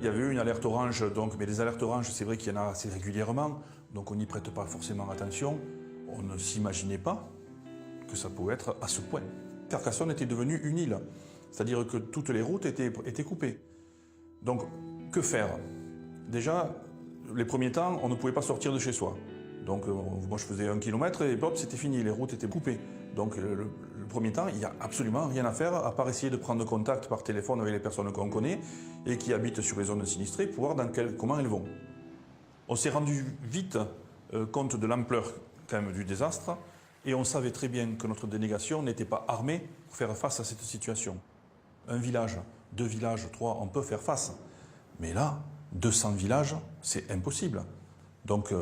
Il y avait eu une alerte orange, donc, mais les alertes oranges, c'est vrai qu'il y en a assez régulièrement, donc on n'y prête pas forcément attention. On ne s'imaginait pas que ça pouvait être à ce point. Carcassonne était devenue une île, c'est-à-dire que toutes les routes étaient coupées. Donc, que faire? Déjà, les premiers temps, on ne pouvait pas sortir de chez soi. Donc, moi, je faisais 1 kilomètre et hop, c'était fini, les routes étaient coupées. Donc, le premier temps, il n'y a absolument rien à faire, à part essayer de prendre contact par téléphone avec les personnes qu'on connaît et qui habitent sur les zones sinistrées pour voir comment elles vont. On s'est rendu vite compte de l'ampleur quand même du désastre et on savait très bien que notre délégation n'était pas armée pour faire face à cette situation. Un village, 2 villages, 3, on peut faire face. Mais là, 200 villages, c'est impossible. Donc,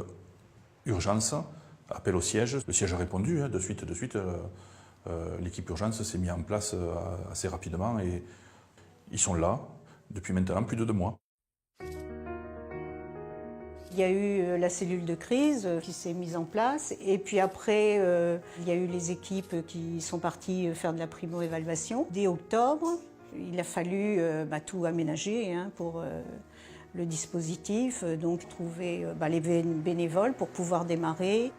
urgence, appel au siège. Le siège a répondu, de suite. L'équipe urgence s'est mise en place assez rapidement et ils sont là depuis maintenant plus de 2 mois. Il y a eu la cellule de crise qui s'est mise en place et puis après il y a eu les équipes qui sont parties faire de la primo-évaluation. Dès octobre, il a fallu tout aménager pour le dispositif, donc trouver les bénévoles pour pouvoir démarrer.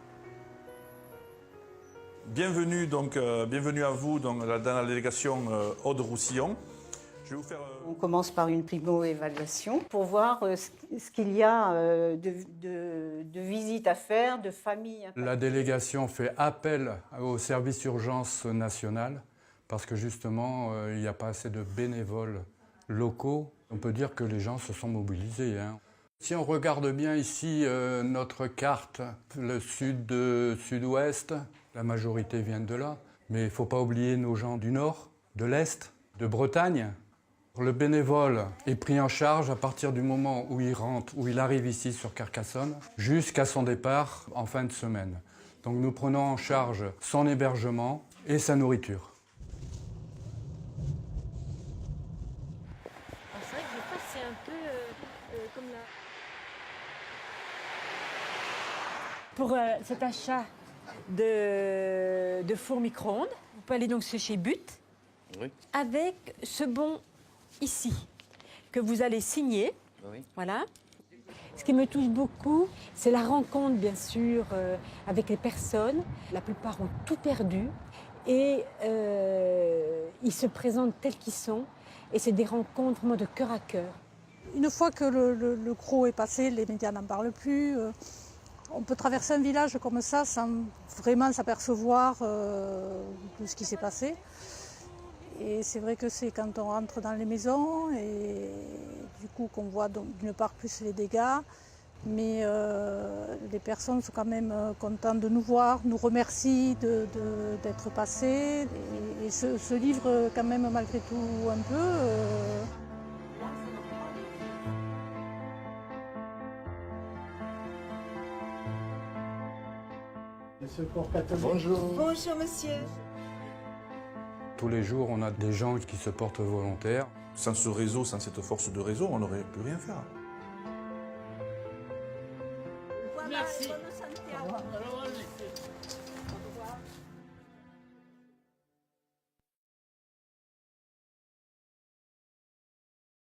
Bienvenue, bienvenue à vous dans la délégation Aude-Roussillon. Je vais vous faire, On commence par une primo-évaluation pour voir ce qu'il y a de visites à faire, de familles. La délégation fait appel au service urgence national parce que justement, il n'y a pas assez de bénévoles locaux. On peut dire que les gens se sont mobilisés. Si on regarde bien ici notre carte, le sud-ouest, la majorité viennent de là. Mais il ne faut pas oublier nos gens du nord, de l'est, de Bretagne. Le bénévole est pris en charge à partir du moment où il rentre, où il arrive ici sur Carcassonne, jusqu'à son départ en fin de semaine. Donc nous prenons en charge son hébergement et sa nourriture. C'est vrai que des fois c'est un peu comme là. Pour cet achat de four micro-ondes, vous pouvez aller donc chez But avec ce bon ici, que vous allez signer. Oui. Voilà. Ce qui me touche beaucoup, c'est la rencontre, bien sûr, avec les personnes. La plupart ont tout perdu et ils se présentent tels qu'ils sont. Et c'est des rencontres vraiment de cœur à cœur. Une fois que le gros est passé, les médias n'en parlent plus. On peut traverser un village comme ça sans vraiment s'apercevoir de ce qui s'est passé. Et c'est vrai que c'est quand on rentre dans les maisons et du coup qu'on voit d'une part plus les dégâts, mais les personnes sont quand même contentes de nous voir, nous remercient d'être passées et se livrent quand même malgré tout un peu. Monsieur Corcaton, bonjour. Bonjour monsieur. Tous les jours, on a des gens qui se portent volontaires. Sans ce réseau, sans cette force de réseau, on n'aurait pu rien faire.